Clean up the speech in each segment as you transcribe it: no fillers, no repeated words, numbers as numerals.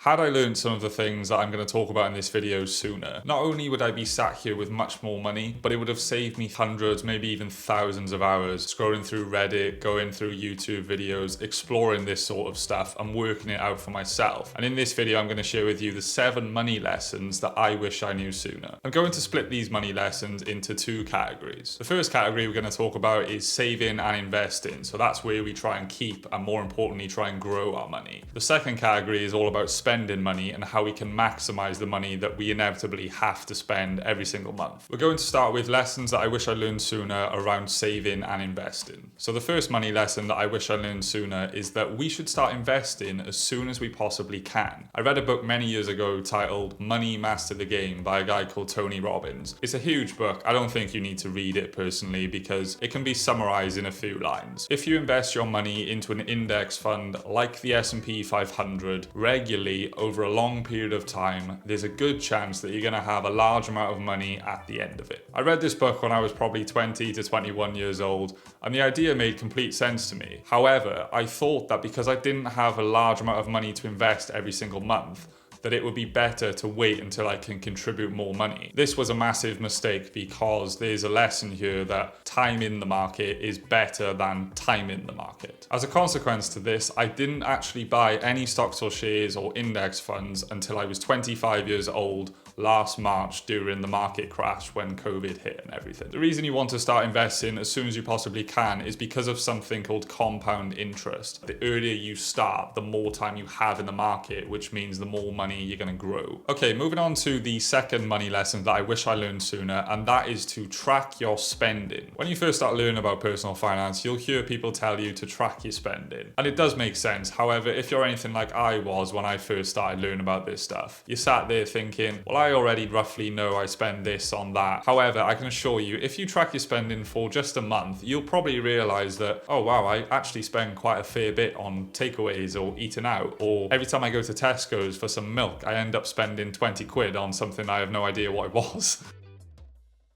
Had I learned some of the things that I'm going to talk about in this video sooner, not only would I be sat here with much more money, but it would have saved me hundreds, maybe even thousands of hours scrolling through Reddit, going through YouTube videos, exploring this sort of stuff and working it out for myself. And in this video, I'm going to share with you the 7 money lessons that I wish I knew sooner. I'm going to split these money lessons into 2 categories. The first category we're going to talk about is saving and investing. So that's where we try and keep, and more importantly, try and grow our money. The second category is all about spending money and how we can maximize the money that we inevitably have to spend every single month. We're going to start with lessons that I wish I learned sooner around saving and investing. So the first money lesson that I wish I learned sooner is that we should start investing as soon as we possibly can. I read a book many years ago titled Money Master the Game by a guy called Tony Robbins. It's a huge book. I don't think you need to read it personally because it can be summarized in a few lines. If you invest your money into an index fund like the S&P 500 regularly over a long period of time, there's a good chance that you're going to have a large amount of money at the end of it. I read this book when I was probably 20 to 21 years old, and the idea made complete sense to me. However, I thought that because I didn't have a large amount of money to invest every single month, that it would be better to wait until I can contribute more money. This was a massive mistake because there's a lesson here that time in the market is better than time in the market. As a consequence to this, I didn't actually buy any stocks or shares or index funds until I was 25 years old last March during the market crash when COVID hit and everything. The reason you want to start investing as soon as you possibly can is because of something called compound interest. The earlier you start, the more time you have in the market, which means the more money you're going to grow. Okay, moving on to the second money lesson that I wish I learned sooner, and that is to track your spending. When you first start learning about personal finance, you'll hear people tell you to track your spending. And it does make sense. However, if you're anything like I was when I first started learning about this stuff, you sat there thinking, well, I already roughly know I spend this on that. However, I can assure you, if you track your spending for just a month, you'll probably realize that, oh wow, I actually spend quite a fair bit on takeaways or eating out, or every time I go to Tesco's for some milk, I end up spending 20 quid on something I have no idea what it was.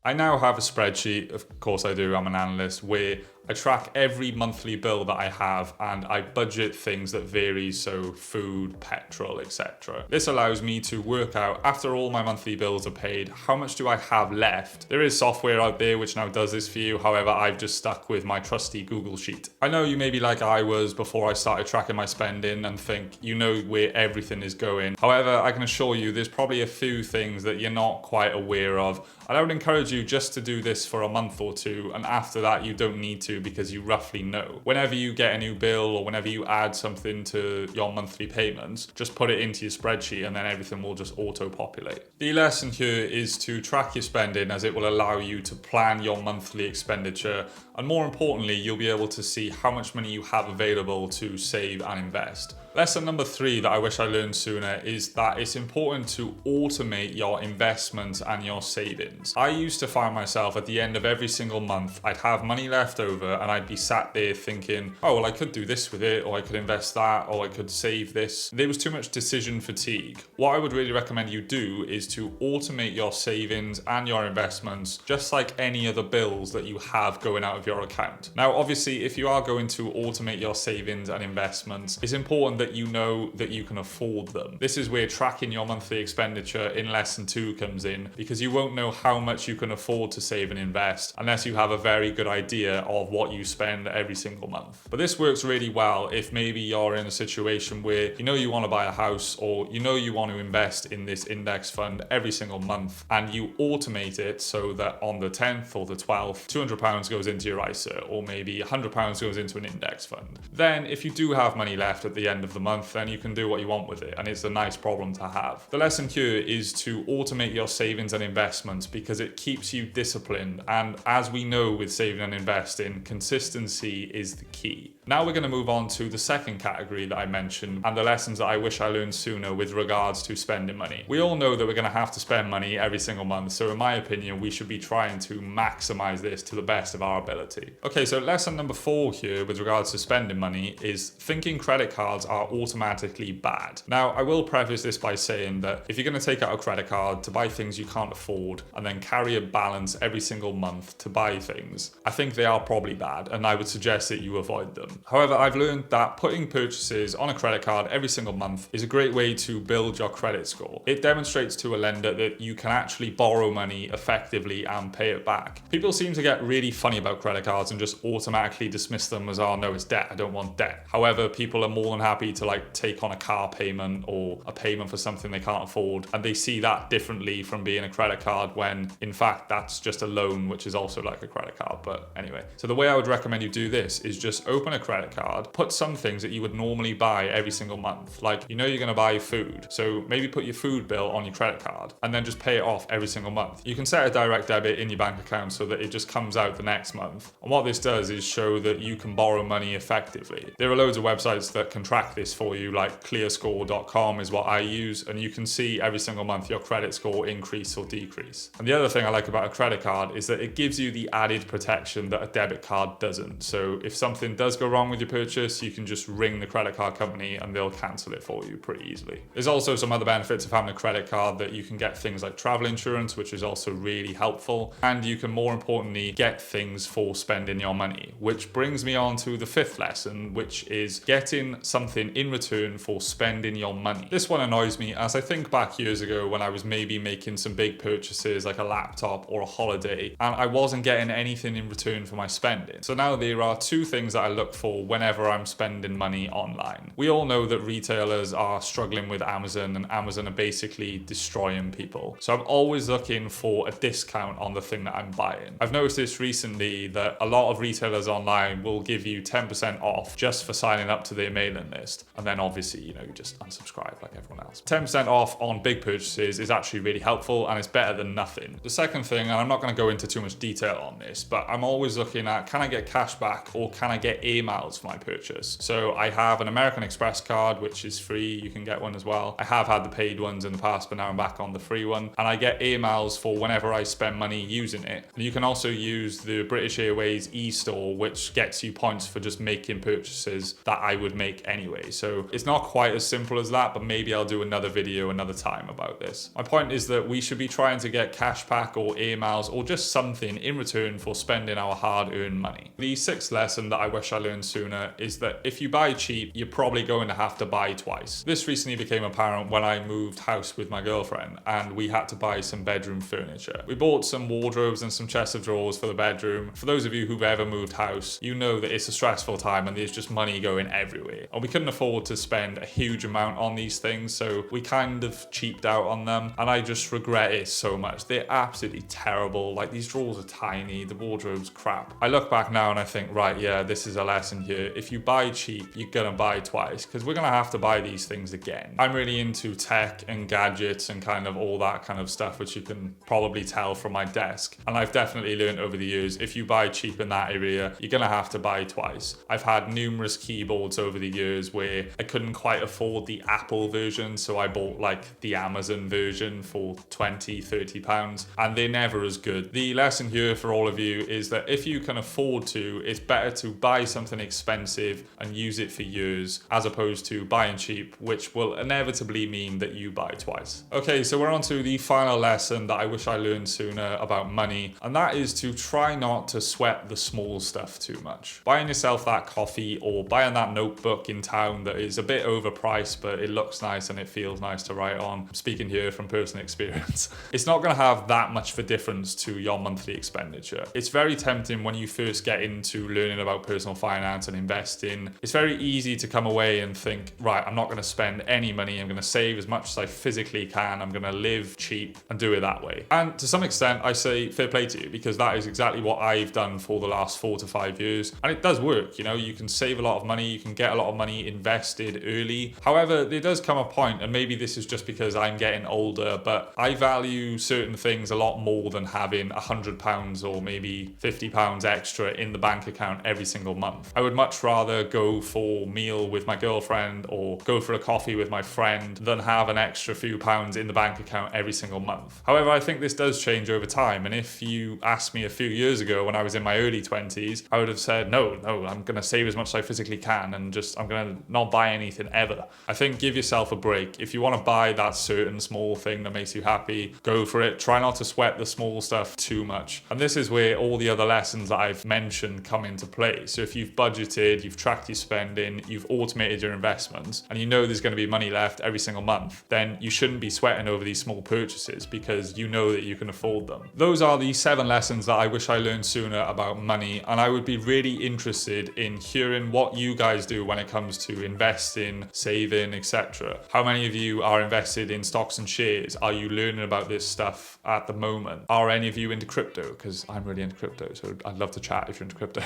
I now have a spreadsheet, of course I do, I'm an analyst, where I track every monthly bill that I have and I budget things that vary, so food, petrol, etc. This allows me to work out, after all my monthly bills are paid, how much do I have left? There is software out there which now does this for you, however I've just stuck with my trusty Google Sheet. I know you may be like I was before I started tracking my spending and think you know where everything is going. However, I can assure you there's probably a few things that you're not quite aware of, and I would encourage you just to do this for a month or two, and after that you don't need to because you roughly know. Whenever you get a new bill or whenever you add something to your monthly payments, just put it into your spreadsheet and then everything will just auto-populate. The lesson here is to track your spending, as it will allow you to plan your monthly expenditure, and more importantly, you'll be able to see how much money you have available to save and invest. Lesson number 3 that I wish I learned sooner is that it's important to automate your investments and your savings. I used to find myself at the end of every single month, I'd have money left over and I'd be sat there thinking, oh, well, I could do this with it, or I could invest that, or I could save this. There was too much decision fatigue. What I would really recommend you do is to automate your savings and your investments, just like any other bills that you have going out of your account. Now, obviously, if you are going to automate your savings and investments, it's important that you know that you can afford them. This is where tracking your monthly expenditure in lesson 2 comes in, because you won't know how much you can afford to save and invest unless you have a very good idea of what you spend every single month. But this works really well if maybe you're in a situation where you know you want to buy a house, or you know you want to invest in this index fund every single month, and you automate it so that on the 10th or the 12th, £200 goes into your ISA, or maybe £100 goes into an index fund. Then if you do have money left at the end of the month, then you can do what you want with it, and it's a nice problem to have. The lesson here is to automate your savings and investments because it keeps you disciplined, and as we know with saving and investing, consistency is the key. Now we're going to move on to the second category that I mentioned, and the lessons that I wish I learned sooner with regards to spending money. We all know that we're going to have to spend money every single month, so in my opinion, we should be trying to maximize this to the best of our ability. Okay, so lesson number 4 here with regards to spending money is thinking credit cards are automatically bad. Now, I will preface this by saying that if you're going to take out a credit card to buy things you can't afford and then carry a balance every single month to buy things, I think they are probably bad, and I would suggest that you avoid them. shouldn't. However, I've learned that putting purchases on a credit card every single month is a great way to build your credit score. It demonstrates to a lender that you can actually borrow money effectively and pay it back. People seem to get really funny about credit cards and just automatically dismiss them as, oh no, it's debt, I don't want debt. However, people are more than happy to like take on a car payment or a payment for something they can't afford, and they see that differently from being a credit card when in fact that's just a loan, which is also like a credit card. But anyway, so the way I would recommend you do this is just open a credit card, put some things that you would normally buy every single month. Like, you know, you're going to buy food, so maybe put your food bill on your credit card and then just pay it off every single month. You can set a direct debit in your bank account so that it just comes out the next month. And what this does is show that you can borrow money effectively. There are loads of websites that can track this for you, like clearscore.com is what I use, and you can see every single month your credit score increase or decrease. And the other thing I like about a credit card is that it gives you the added protection that a debit card doesn't. So if something does go wrong with your purchase, you can just ring the credit card company and they'll cancel it for you pretty easily. There's also some other benefits of having a credit card, that you can get things like travel insurance, which is also really helpful, and you can more importantly get things for spending your money, which brings me on to the fifth lesson, which is getting something in return for spending your money. This one annoys me, as I think back years ago when I was maybe making some big purchases like a laptop or a holiday, and I wasn't getting anything in return for my spending. So now there are two things that I look for whenever I'm spending money online. We all know that retailers are struggling with Amazon, and Amazon are basically destroying people. So I'm always looking for a discount on the thing that I'm buying. I've noticed this recently, that a lot of retailers online will give you 10% off just for signing up to their mailing list. And then obviously, you know, you just unsubscribe like everyone else. 10% off on big purchases is actually really helpful, and it's better than nothing. The second thing, and I'm not going to go into too much detail on this, but I'm always looking at, can I get cash back or can I get air miles for my purchase? So I have an American Express card, which is free. You can get one as well. I have had the paid ones in the past, but now I'm back on the free one. And I get air miles for whenever I spend money using it. And you can also use the British Airways e-store, which gets you points for just making purchases that I would make anyway. So it's not quite as simple as that, but maybe I'll do another video another time about this. My point is that we should be trying to get cash back or air miles or just something in return for spending our hard-earned money. The sixth lesson that I wish I learned sooner is that if you buy cheap, you're probably going to have to buy twice. This recently became apparent when I moved house with my girlfriend and we had to buy some bedroom furniture. We bought some wardrobes and some chest of drawers for the bedroom. For those of you who've ever moved house, you know that it's a stressful time and there's just money going everywhere. And we couldn't afford to spend a huge amount on these things, so we kind of cheaped out on them, and I just regret it so much. They're absolutely terrible. Like, these drawers are tiny, the wardrobe's crap. I look back now and I think, right, yeah, this is a lesson here. If you buy cheap, you're gonna buy twice, because we're gonna have to buy these things again. I'm really into tech and gadgets and kind of all that kind of stuff, which you can probably tell from my desk. And I've definitely learned over the years, if you buy cheap in that area, you're gonna have to buy twice. I've had numerous keyboards over the years where I couldn't quite afford the Apple version, so I bought like the Amazon version for 20, 30 pounds, and they're never as good. The lesson here for all of you is that if you can afford to, it's better to buy something expensive and use it for years as opposed to buying cheap, which will inevitably mean that you buy twice. Okay, so we're on to the final lesson that I wish I learned sooner about money, and that is to try not to sweat the small stuff too much. Buying yourself that coffee or buying that notebook in town that is a bit overpriced, but it looks nice and it feels nice to write on. I'm speaking here from personal experience. It's not going to have that much of a difference to your monthly expenditure. It's very tempting when you first get into learning about personal finance and investing. It's very easy to come away and think, right, I'm not going to spend any money. I'm going to save as much as I physically can. I'm going to live cheap and do it that way. And to some extent, I say fair play to you, because that is exactly what I've done for the last 4 to 5 years. And it does work. You know, you can save a lot of money. You can get a lot of money invested early. However, there does come a point, and maybe this is just because I'm getting older, but I value certain things a lot more than having £100 or maybe £50 extra in the bank account every single month. I would much rather go for a meal with my girlfriend or go for a coffee with my friend than have an extra few pounds in the bank account every single month. However, I think this does change over time, and if you asked me a few years ago when I was in my early 20s, I would have said, no, I'm going to save as much as I physically can and I'm going to not buy anything ever. I think give yourself a break. If you want to buy that certain small thing that makes you happy, go for it. Try not to sweat the small stuff too much. And this is where all the other lessons that I've mentioned come into play. So if you've budgeted, you've tracked your spending, you've automated your investments, and you know there's going to be money left every single month, then you shouldn't be sweating over these small purchases because you know that you can afford them. Those are the 7 lessons that I wish I learned sooner about money, and I would be really interested in hearing what you guys do when it comes to investing, saving, etc. How many of you are invested in stocks and shares? Are you learning about this stuff at the moment? Are any of you into crypto? Because I'm really into crypto, so I'd love to chat if you're into crypto.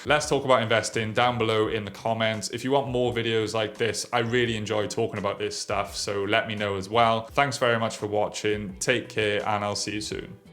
Let's talk about investing down below in the comments. If you want more videos like this, I really enjoy talking about this stuff, so let me know as well. Thanks very much for watching. Take care, and I'll see you soon.